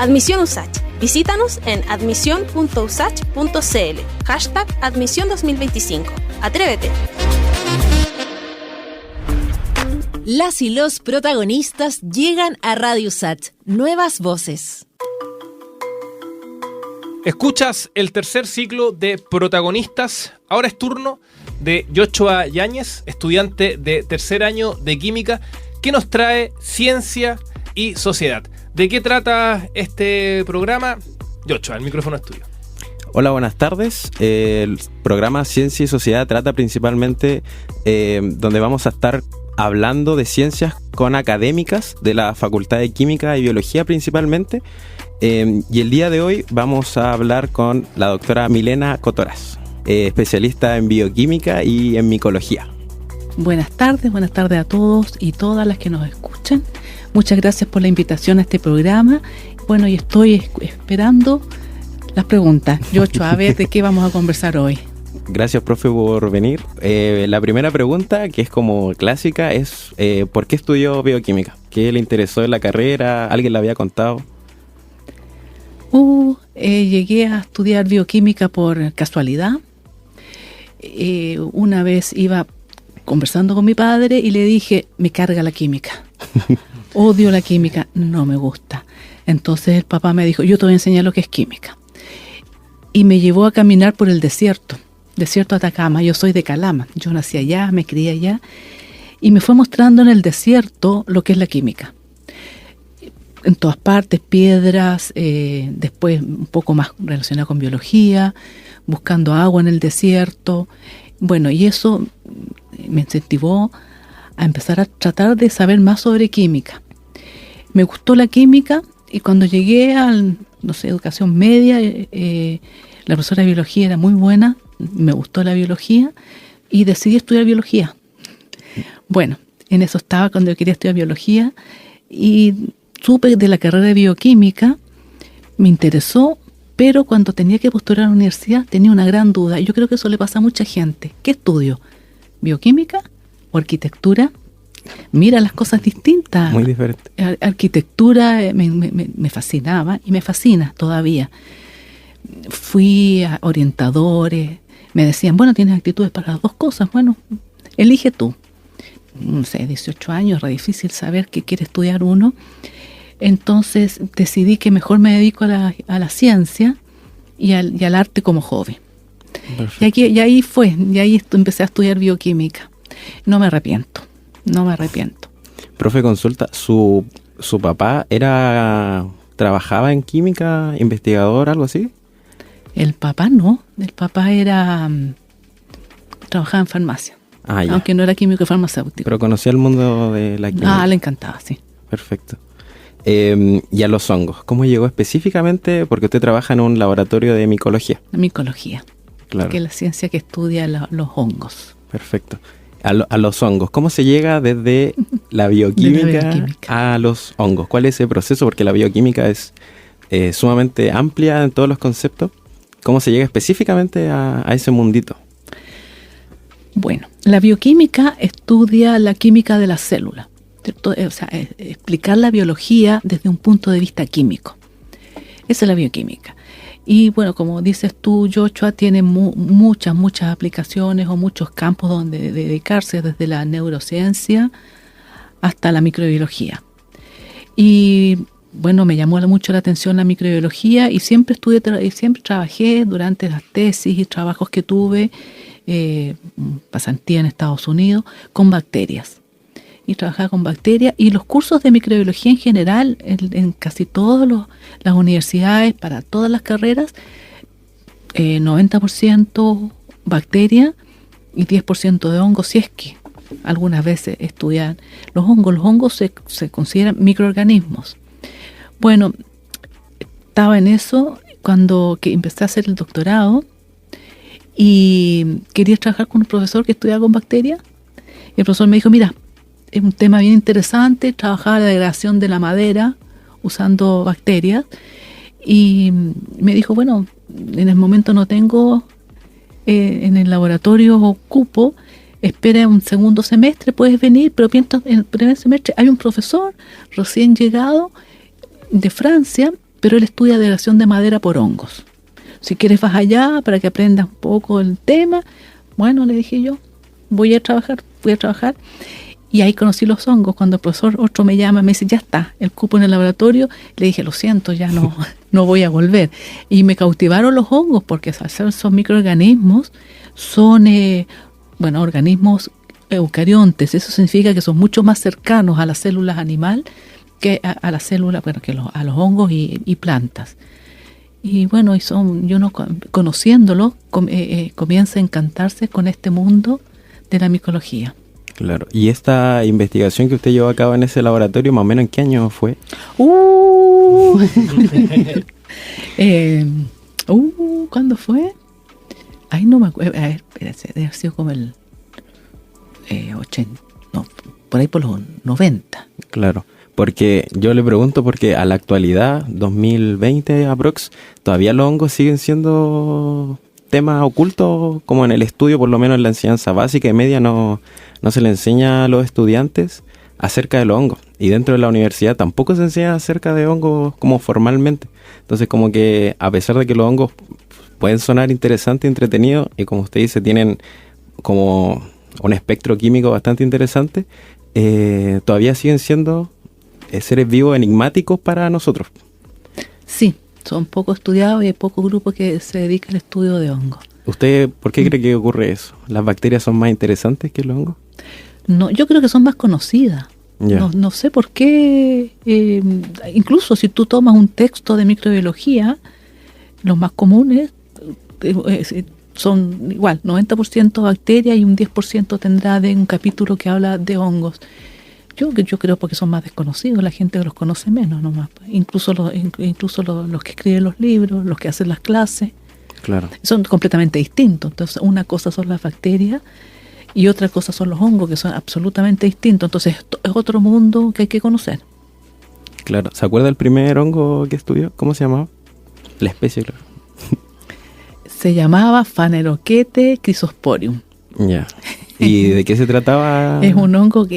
Admisión USACH. Visítanos en admisión.usach.cl. #Admisión 2025. ¡Atrévete! Las y los protagonistas llegan a Radio USACH. Nuevas voces. Escuchas el tercer ciclo de Protagonistas. Ahora es turno de Yochoa Yáñez, estudiante de tercer año de Química, que nos trae Ciencia y Sociedad. ¿De qué trata este programa? Yochoa, el micrófono es tuyo. Hola, buenas tardes. El programa Ciencia y Sociedad trata principalmente donde vamos a estar hablando de ciencias con académicas de la Facultad de Química y Biología principalmente. Y el día de hoy vamos a hablar con la doctora Milena Cotoras, especialista en bioquímica y en micología. Buenas tardes a todos y todas las que nos escuchan. Muchas gracias por la invitación a este programa. Bueno, y estoy esperando las preguntas. Yocho, a ver de qué vamos a conversar hoy. Gracias, profe, por venir. La primera pregunta, que es como clásica, es ¿por qué estudió bioquímica? ¿Qué le interesó en la carrera? ¿Alguien le había contado? Llegué a estudiar bioquímica por casualidad. Una vez iba conversando con mi padre y le dije, me carga la química. Odio la química, no me gusta. Entonces el papá me dijo, yo te voy a enseñar lo que es química. Y me llevó a caminar por el desierto de Atacama. Yo soy de Calama, yo nací allá, me crié allá. Y me fue mostrando en el desierto lo que es la química. En todas partes, piedras, después un poco más relacionado con biología, buscando agua en el desierto. Bueno, y eso me incentivó a empezar a tratar de saber más sobre química. Me gustó la química y cuando llegué a, educación media, la profesora de biología era muy buena, me gustó la biología y decidí estudiar biología. Bueno, en eso estaba cuando yo quería estudiar biología y supe de la carrera de bioquímica, me interesó, pero cuando tenía que postular a la universidad tenía una gran duda. Y yo creo que eso le pasa a mucha gente. ¿Qué estudio? ¿Bioquímica o arquitectura? Mira las cosas distintas. Muy diferente. Arquitectura me fascinaba y me fascina todavía. Fui a orientadores, me decían, bueno, tienes actitudes para las dos cosas. Bueno, elige tú. No sé, 18 años, era difícil saber qué quiere estudiar uno. Entonces decidí que mejor me dedico a la ciencia y al arte como hobby. Y ahí empecé a estudiar bioquímica. No me arrepiento. Profe, consulta, ¿su papá trabajaba en química, investigador, algo así? El papá no, trabajaba en farmacia. Aunque no era químico y farmacéutico. Pero conocía el mundo de la química. Le encantaba, sí. Perfecto. Y a los hongos, ¿cómo llegó específicamente? Porque usted trabaja en un laboratorio de micología. Micología, claro, que es la ciencia que estudia los hongos. Perfecto. A los hongos, ¿cómo se llega desde la bioquímica a los hongos? ¿Cuál es ese proceso? Porque la bioquímica es sumamente amplia en todos los conceptos. ¿Cómo se llega específicamente a ese mundito? Bueno, la bioquímica estudia la química de las células. O sea, explicar la biología desde un punto de vista químico. Esa es la bioquímica. Y bueno, como dices tú, Yochoa, tiene muchas aplicaciones o muchos campos donde dedicarse, desde la neurociencia hasta la microbiología. Y bueno, me llamó mucho la atención la microbiología y siempre trabajé durante las tesis y trabajos que tuve, pasantía en Estados Unidos, con bacterias. Y trabajaba con bacterias y los cursos de microbiología en general, en casi todas las universidades, para todas las carreras, 90% bacteria y 10% de hongos, si es que algunas veces estudian los hongos. Los hongos se consideran microorganismos. Bueno, estaba en eso cuando empecé a hacer el doctorado y quería trabajar con un profesor que estudiaba con bacterias. Y el profesor me dijo, mira, es un tema bien interesante, trabajaba la degradación de la madera usando bacterias. Y me dijo, bueno, en el momento no tengo, en el laboratorio ocupo, espera un segundo semestre, puedes venir, pero mientras en el primer semestre hay un profesor recién llegado de Francia pero él estudia degradación de madera por hongos. Si quieres vas allá para que aprendas un poco el tema. Bueno, le dije yo, voy a trabajar. Y ahí conocí los hongos. Cuando el profesor otro me llama, me dice, ya está, el cupo en el laboratorio. Le dije, lo siento, ya no voy a volver. Y me cautivaron los hongos porque son microorganismos, son organismos eucariontes. Eso significa que son mucho más cercanos a las células animal que a las células, a los hongos y plantas. Y bueno, y uno conociéndolo comienza a encantarse con este mundo de la micología. Claro. ¿Y esta investigación que usted llevó a cabo en ese laboratorio, más o menos en qué año fue? ¿Cuándo fue? Ay, no me acuerdo. A ver, espérate, debe haber sido como el 80, no, por ahí por los 90. Claro. Porque yo le pregunto porque a la actualidad, 2020 aprox, todavía los hongos siguen siendo temas ocultos, como en el estudio, por lo menos en la enseñanza básica y media no se le enseña a los estudiantes acerca de los hongos. Y dentro de la universidad tampoco se enseña acerca de hongos como formalmente. Entonces como que a pesar de que los hongos pueden sonar interesantes y entretenidos, y como usted dice, tienen como un espectro químico bastante interesante, todavía siguen siendo seres vivos enigmáticos para nosotros. Sí, son poco estudiados y hay pocos grupos que se dedican al estudio de hongos. ¿Usted por qué cree que ocurre eso? ¿Las bacterias son más interesantes que los hongos? No, yo creo que son más conocidas. Yeah. No sé por qué. Incluso si tú tomas un texto de microbiología, los más comunes son igual, 90% bacterias y un 10% tendrá de un capítulo que habla de hongos. Yo creo porque son más desconocidos, la gente los conoce menos nomás. Incluso los que escriben los libros, los que hacen las clases. Claro. Son completamente distintos. Entonces, una cosa son las bacterias y otra cosa son los hongos, que son absolutamente distintos. Entonces, es otro mundo que hay que conocer. Claro. ¿Se acuerda del primer hongo que estudió? ¿Cómo se llamaba? La especie, claro. Se llamaba Phanerochaete chrysosporium. Ya. ¿Y de qué se trataba? Es un hongo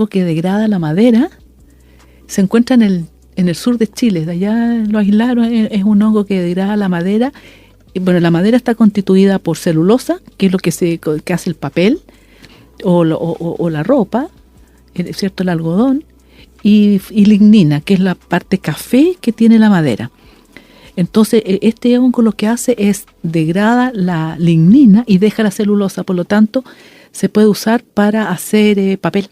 que degrada la madera. Se encuentra en el sur de Chile. De allá lo aislaron. Es un hongo que degrada la madera. Y bueno, la madera está constituida por celulosa, que es lo que hace el papel o la ropa, ¿cierto? El algodón, y lignina, que es la parte café que tiene la madera. Entonces, este hongo lo que hace es degrada la lignina y deja la celulosa, por lo tanto, se puede usar para hacer papel.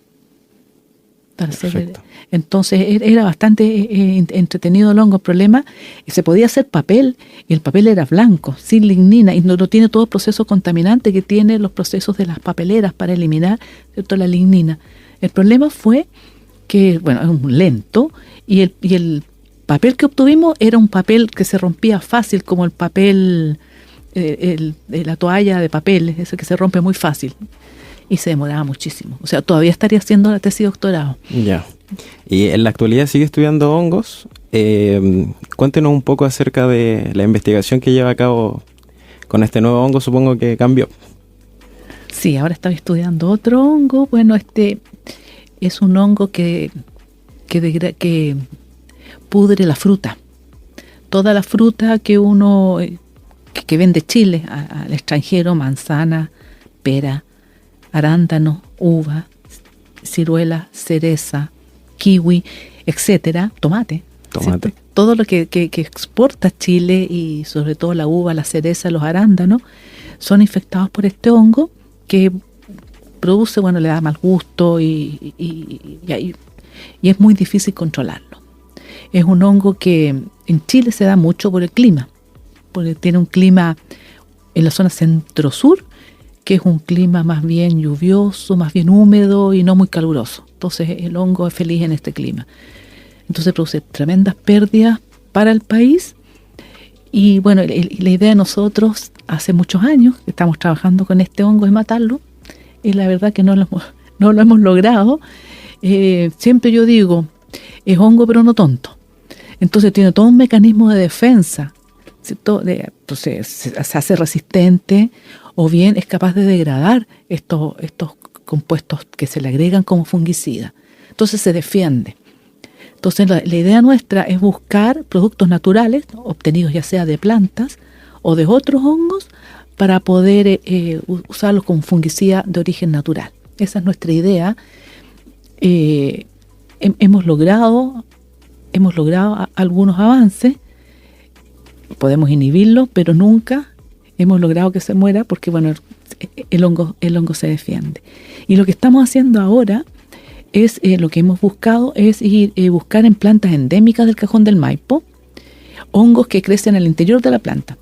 Entonces, era bastante entretenido el hongo. El problema, se podía hacer papel, y el papel era blanco, sin lignina, y no tiene todo el proceso contaminante que tiene los procesos de las papeleras para eliminar, ¿cierto?, la lignina. El problema fue que, bueno, es un lento, y el papel que obtuvimos era un papel que se rompía fácil, como el papel, la toalla de papel, ese que se rompe muy fácil. Y se demoraba muchísimo. O sea, todavía estaría haciendo la tesis de doctorado. Ya. Y en la actualidad sigue estudiando hongos. Cuéntenos un poco acerca de la investigación que lleva a cabo con este nuevo hongo. Supongo que cambió. Sí, ahora estaba estudiando otro hongo. Bueno, este es un hongo que pudre la fruta. Toda la fruta que uno que vende Chile al extranjero, manzana, pera, arándano, uva, ciruela, cereza, kiwi, etcétera, tomate. ¿Cierto? Todo lo que exporta Chile, y sobre todo la uva, la cereza, los arándanos, son infectados por este hongo que produce, bueno, le da mal gusto y es muy difícil controlarlo. Es un hongo que en Chile se da mucho por el clima, porque tiene un clima en la zona centro-sur, que es un clima más bien lluvioso, más bien húmedo y no muy caluroso. Entonces el hongo es feliz en este clima. Entonces produce tremendas pérdidas para el país. Y bueno, la idea de nosotros hace muchos años que estamos trabajando con este hongo es matarlo. Y la verdad que no lo hemos logrado. Siempre yo digo, es hongo pero no tonto. Entonces tiene todo un mecanismo de defensa, ¿cierto? Entonces se hace resistente, o bien es capaz de degradar estos compuestos que se le agregan como fungicida. Entonces se defiende. Entonces la idea nuestra es buscar productos naturales, obtenidos ya sea de plantas o de otros hongos, para poder usarlos como fungicida de origen natural. Esa es nuestra idea. Hemos logrado algunos avances, podemos inhibirlo, pero nunca hemos logrado que se muera porque bueno, el hongo se defiende. Y lo que estamos haciendo ahora es, lo que hemos buscado es buscar en plantas endémicas del Cajón del Maipo hongos que crecen en el interior de la planta.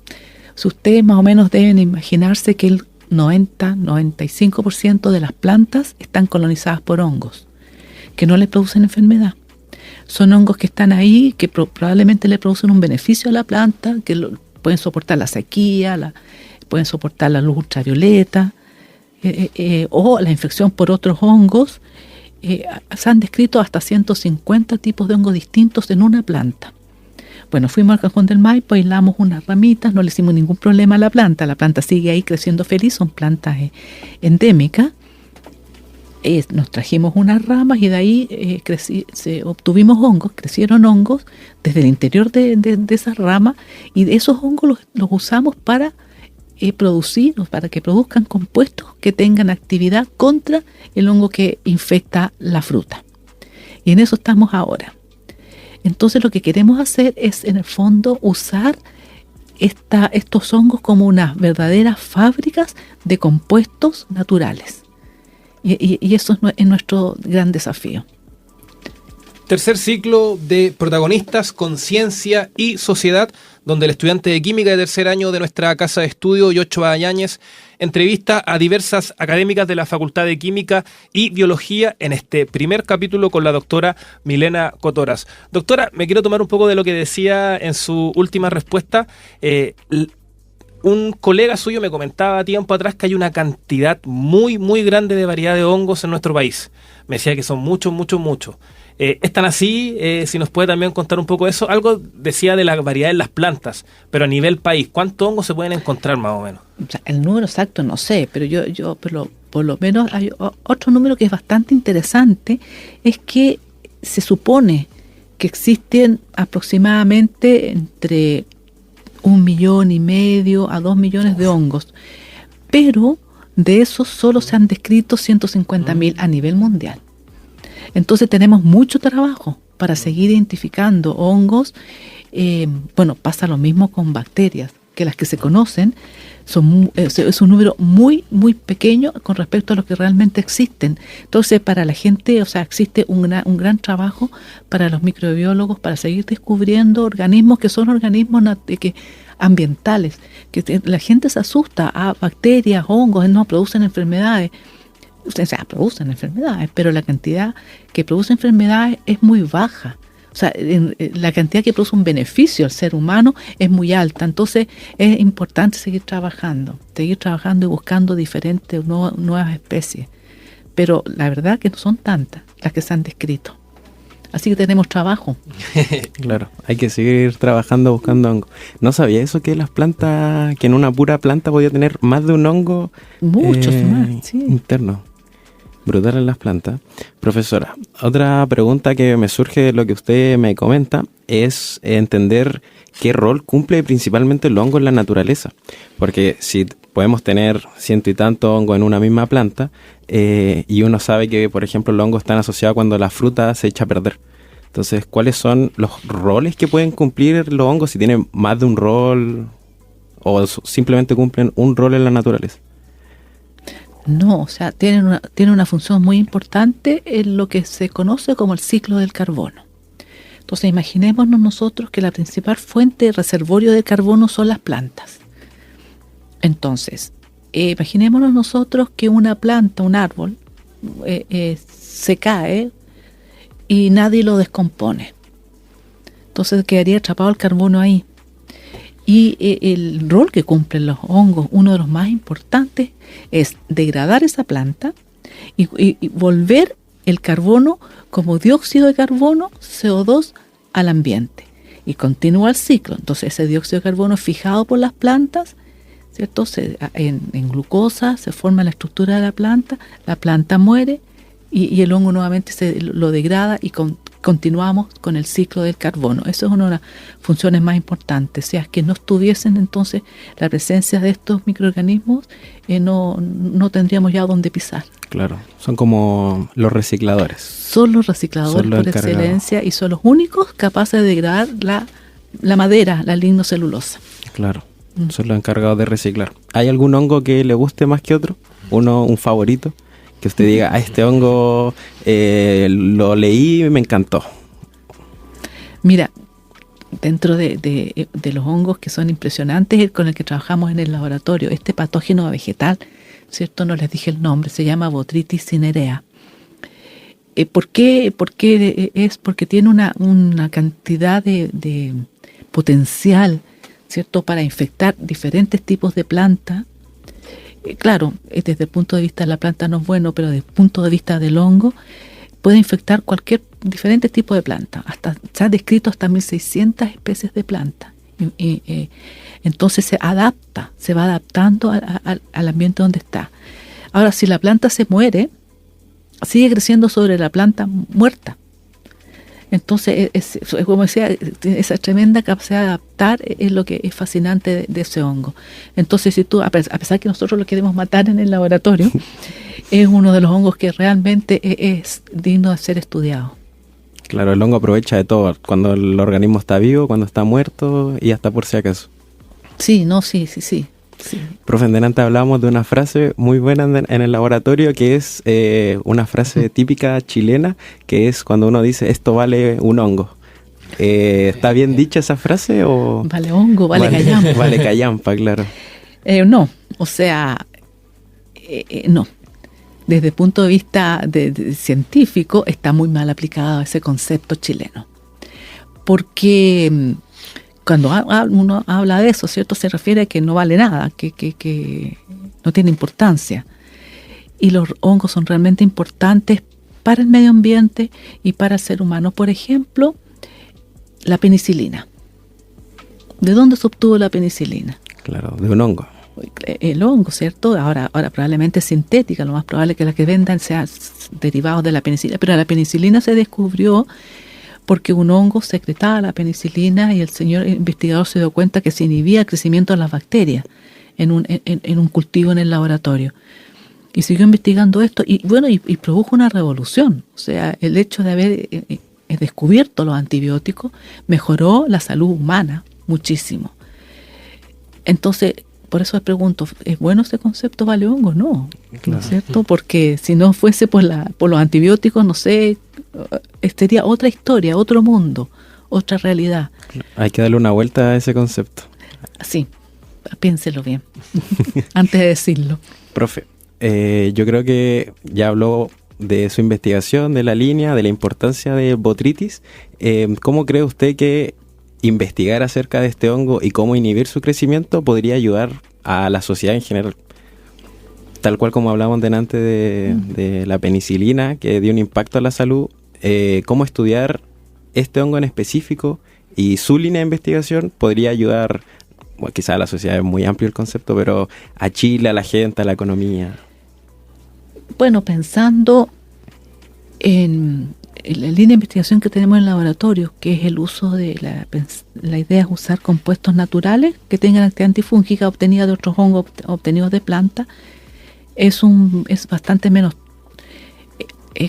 Si ustedes más o menos deben imaginarse que el 90-95% de las plantas están colonizadas por hongos que no les producen enfermedad. Son hongos que están ahí, que probablemente le producen un beneficio a la planta, que pueden soportar la sequía, pueden soportar la luz ultravioleta o la infección por otros hongos. Se han descrito hasta 150 tipos de hongos distintos en una planta. Bueno, fuimos al Cajón del Maipo, aislamos unas ramitas, no le hicimos ningún problema a la planta sigue ahí creciendo feliz, son plantas endémicas. Nos trajimos unas ramas y de ahí obtuvimos hongos, crecieron hongos desde el interior de esas ramas, y de esos hongos los usamos para para que produzcan compuestos que tengan actividad contra el hongo que infecta la fruta. Y en eso estamos ahora. Entonces lo que queremos hacer es, en el fondo, usar estos hongos como unas verdaderas fábricas de compuestos naturales. Y eso es nuestro gran desafío. Tercer ciclo de Protagonistas con Ciencia y Sociedad, donde el estudiante de Química de tercer año de nuestra casa de estudio, Yochoa Yáñez, entrevista a diversas académicas de la Facultad de Química y Biología en este primer capítulo con la doctora Milena Cotoras. Doctora, me quiero tomar un poco de lo que decía en su última respuesta. Un colega suyo me comentaba tiempo atrás que hay una cantidad muy, muy grande de variedad de hongos en nuestro país. Me decía que son muchos. ¿Es tan así? Si nos puede también contar un poco de eso. Algo decía de la variedad en las plantas, pero a nivel país, ¿cuántos hongos se pueden encontrar más o menos? O sea, el número exacto no sé, pero yo por lo menos hay otro número que es bastante interesante, es que se supone que existen aproximadamente entre 1,5 millones a 2 millones de hongos, pero de esos solo se han descrito 150.000 a nivel mundial. Entonces tenemos mucho trabajo para seguir identificando hongos. Pasa lo mismo con bacterias, que las que se conocen es un número muy, muy pequeño con respecto a lo que realmente existen. Entonces, para la gente, existe un gran trabajo para los microbiólogos para seguir descubriendo organismos que son organismos ambientales, que la gente se asusta a bacterias, hongos, no producen enfermedades. Producen enfermedades, pero la cantidad que produce enfermedades es muy baja. La cantidad que produce un beneficio al ser humano es muy alta. Entonces es importante seguir trabajando y buscando diferentes nuevas especies. Pero la verdad que no son tantas las que se han descrito. Así que tenemos trabajo. Claro, hay que seguir trabajando buscando hongos. No sabía eso, que las plantas, que en una pura planta podía tener más de un hongo. Muchos más, sí. Interno. Brutal en las plantas. Profesora, otra pregunta que me surge de lo que usted me comenta es entender qué rol cumple principalmente el hongo en la naturaleza. Porque si podemos tener 100 y tantos hongos en una misma planta, y uno sabe que, por ejemplo, los hongos están asociados cuando la fruta se echa a perder. Entonces, ¿cuáles son los roles que pueden cumplir los hongos, si tienen más de un rol o simplemente cumplen un rol en la naturaleza? No, tienen una función muy importante en lo que se conoce como el ciclo del carbono. Entonces, imaginémonos nosotros que la principal fuente de reservorio de carbono son las plantas. Entonces, imaginémonos nosotros que una planta, un árbol, se cae y nadie lo descompone. Entonces quedaría atrapado el carbono ahí. Y el rol que cumplen los hongos, uno de los más importantes, es degradar esa planta y volver el carbono como dióxido de carbono, CO2, al ambiente. Y continúa el ciclo. Entonces ese dióxido de carbono es fijado por las plantas, ¿cierto? En glucosa se forma la estructura de la planta muere y el hongo nuevamente lo degrada y continuamos con el ciclo del carbono. Eso es una de las funciones más importantes. O sea, que no estuviesen entonces la presencia de estos microorganismos, no tendríamos ya dónde pisar. Claro, son como los recicladores. Son los recicladores Son los por encargados. excelencia y son los únicos capaces de degradar la madera, la lignocelulosa. Claro, son los encargados de reciclar. ¿Hay algún hongo que le guste más que otro? Un favorito, que usted diga, a este hongo lo leí y me encantó. Mira, dentro de los hongos que son impresionantes, el con el que trabajamos en el laboratorio, este patógeno vegetal, ¿cierto? No les dije el nombre, se llama Botrytis cinerea. ¿Por qué? Porque tiene una cantidad de potencial, ¿cierto?, para infectar diferentes tipos de plantas. Claro, desde el punto de vista de la planta no es bueno, pero desde el punto de vista del hongo puede infectar diferente tipo de planta. Se ha descrito hasta 1.600 especies de plantas. Entonces se va adaptando al ambiente donde está. Ahora, si la planta se muere, sigue creciendo sobre la planta muerta. Entonces, como decía, esa tremenda capacidad de adaptar es lo que es fascinante de ese hongo. Entonces, si tú, a pesar que nosotros lo queremos matar en el laboratorio, es uno de los hongos que realmente es digno de ser estudiado. Claro, el hongo aprovecha de todo, cuando el organismo está vivo, cuando está muerto y hasta por si acaso. Sí. Profe, delante hablábamos de una frase muy buena en el laboratorio, que es una frase típica chilena, que es cuando uno dice, esto vale un hongo. ¿Está bien dicha esa frase? O Vale hongo, vale callampa. Vale callampa, claro. No, o sea, no. Desde el punto de vista de científico está muy mal aplicado ese concepto chileno. Porque cuando uno habla de eso, ¿cierto?, se refiere a que no vale nada, que no tiene importancia. Y los hongos son realmente importantes para el medio ambiente y para el ser humano. Por ejemplo, la penicilina. ¿De dónde se obtuvo la penicilina? Claro, de un hongo. El hongo, ¿cierto? Ahora probablemente es sintética, lo más probable es que la que vendan sea derivados de la penicilina, pero la penicilina se descubrió porque un hongo secretaba la penicilina y el señor investigador se dio cuenta que se inhibía el crecimiento de las bacterias en un cultivo en el laboratorio. Y siguió investigando esto y produjo una revolución. O sea, el hecho de haber descubierto los antibióticos mejoró la salud humana muchísimo. Entonces, por eso les pregunto, ¿es bueno ese concepto vale hongo? No, claro. ¿No es cierto? Porque si no fuese por los antibióticos, no sé, sería otra historia, otro mundo, otra realidad. Hay que darle una vuelta a ese concepto. Sí, piénselo bien, antes de decirlo. Profe, yo creo que ya habló de su investigación, de la línea, de la importancia de Botrytis. ¿Cómo cree usted que investigar acerca de este hongo y cómo inhibir su crecimiento podría ayudar a la sociedad en general? Tal cual como hablábamos delante de la penicilina, que dio un impacto a la salud, cómo estudiar este hongo en específico y su línea de investigación podría ayudar, bueno, quizás a la sociedad es muy amplio el concepto, pero a Chile, a la gente, a la economía. Bueno, pensando en la línea de investigación que tenemos en el laboratorio, que es el uso de la idea es usar compuestos naturales que tengan actividad antifúngica obtenida de otros hongos obtenidos de plantas, es bastante menos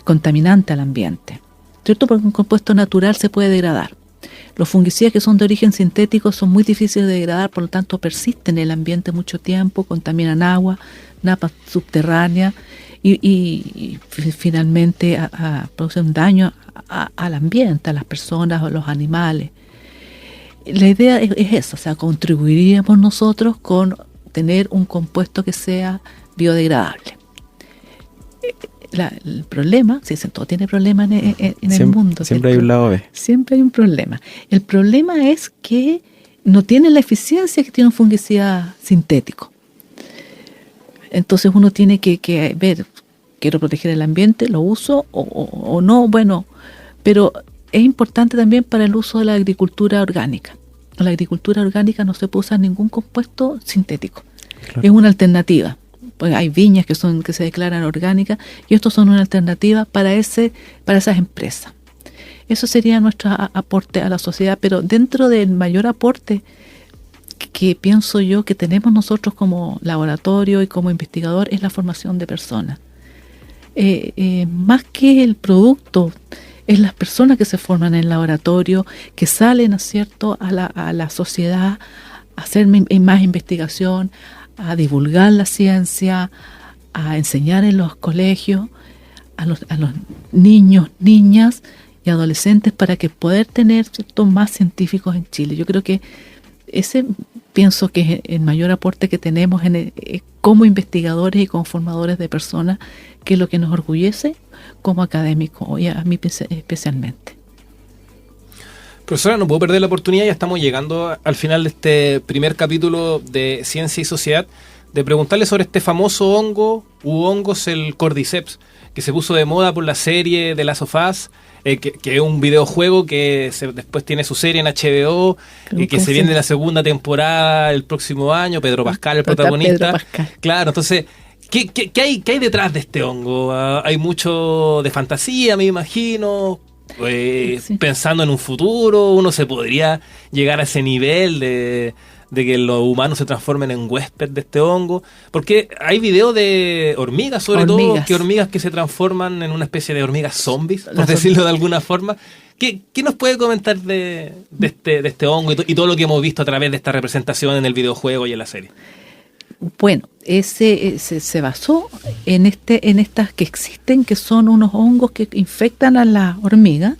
contaminante al ambiente, ¿cierto? Porque un compuesto natural se puede degradar. Los fungicidas que son de origen sintético son muy difíciles de degradar, por lo tanto persisten en el ambiente mucho tiempo, contaminan agua, napas subterráneas y finalmente producen daño al ambiente, a las personas o a los animales. La idea es esa, o sea, contribuiríamos nosotros con tener un compuesto que sea biodegradable. El problema, si todo tiene problemas en el mundo. Siempre hay un lado B. Siempre hay un problema. El problema es que no tiene la eficiencia que tiene un fungicida sintético. Entonces uno tiene que ver, quiero proteger el ambiente, lo uso o no, bueno, pero es importante también para el uso de la agricultura orgánica. En la agricultura orgánica no se puede usar ningún compuesto sintético. Claro. Es una alternativa. Pues hay viñas que se declaran orgánicas y estos son una alternativa para esas empresas. Eso sería nuestro aporte a la sociedad, pero dentro del mayor aporte que pienso yo que tenemos nosotros como laboratorio y como investigador es la formación de personas. Más que el producto, es las personas que se forman en el laboratorio, que salen, ¿no es cierto?, a la sociedad, a hacer más investigación, a divulgar la ciencia, a enseñar en los colegios, a los niños, niñas y adolescentes para que poder tener, ¿cierto?, más científicos en Chile. Yo creo que ese pienso que es el mayor aporte que tenemos como investigadores y como formadores de personas, que es lo que nos orgullece como académicos, y a mí especialmente. Profesora, no puedo perder la oportunidad, ya estamos llegando al final de este primer capítulo de Ciencia y Sociedad, de preguntarle sobre este famoso hongo u hongos, el Cordyceps, que se puso de moda por la serie de Last of Us, que es un videojuego que después tiene su serie en HBO, que se viene la segunda temporada el próximo año, Pedro Pascal, el protagonista. Pedro Pascal. Claro, entonces, ¿qué hay detrás de este hongo? Hay mucho de fantasía, me imagino. Sí. Pensando en un futuro, uno se podría llegar a ese nivel de que los humanos se transformen en huésped de este hongo, porque hay videos de hormigas, todo, que hormigas que se transforman en una especie de hormigas zombies, por decirlo de alguna forma. ¿Qué nos puede comentar de este hongo y todo lo que hemos visto a través de esta representación en el videojuego y en la serie? Bueno, se basó en estas que existen, que son unos hongos que infectan a las hormigas,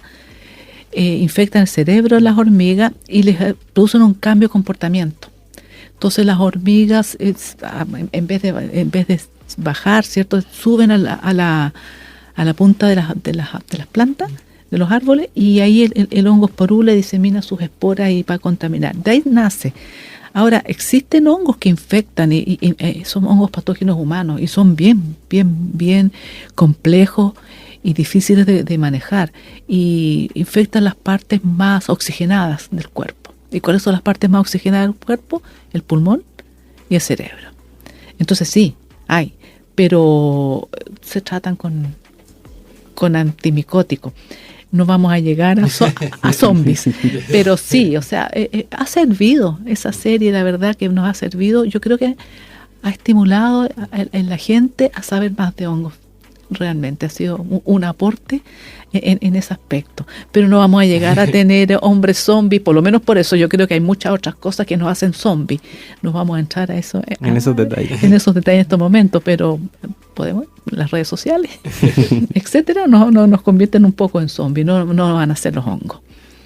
infectan el cerebro de las hormigas y les producen un cambio de comportamiento. Entonces las hormigas, en vez de bajar, ¿cierto?, suben a la punta de las plantas, de los árboles, y ahí el hongo esporula y disemina sus esporas y va a contaminar. De ahí nace. Ahora, existen hongos que infectan y son hongos patógenos humanos y son bien complejos y difíciles de manejar, y infectan las partes más oxigenadas del cuerpo. ¿Y cuáles son las partes más oxigenadas del cuerpo? El pulmón y el cerebro. Entonces sí, hay, pero se tratan con antimicóticos. No vamos a llegar a zombies, pero sí, o sea, ha servido esa serie, la verdad que nos ha servido. Yo creo que ha estimulado en la gente a saber más de hongos. Realmente ha sido un aporte en ese aspecto, pero no vamos a llegar a tener hombres zombies, por lo menos por eso yo creo que hay muchas otras cosas que nos hacen zombies. Nos vamos a entrar a eso en esos detalles en estos momentos, pero podemos, las redes sociales etcétera, no nos convierten un poco en zombies, no van a ser los hongos.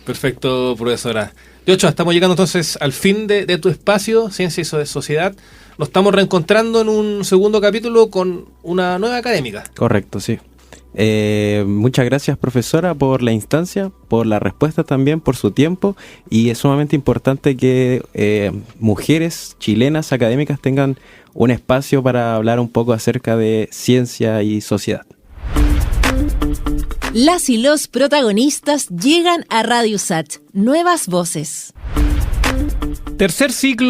Perfecto, profesora. Yocho, estamos llegando entonces al fin de tu espacio, Ciencia y Sociedad. Nos estamos reencontrando en un segundo capítulo con una nueva académica. Correcto, sí. Muchas gracias, profesora, por la instancia, por la respuesta también, por su tiempo, y es sumamente importante que mujeres chilenas académicas tengan un espacio para hablar un poco acerca de ciencia y sociedad. Las y los protagonistas llegan a Radio Sat, nuevas voces. Tercer ciclo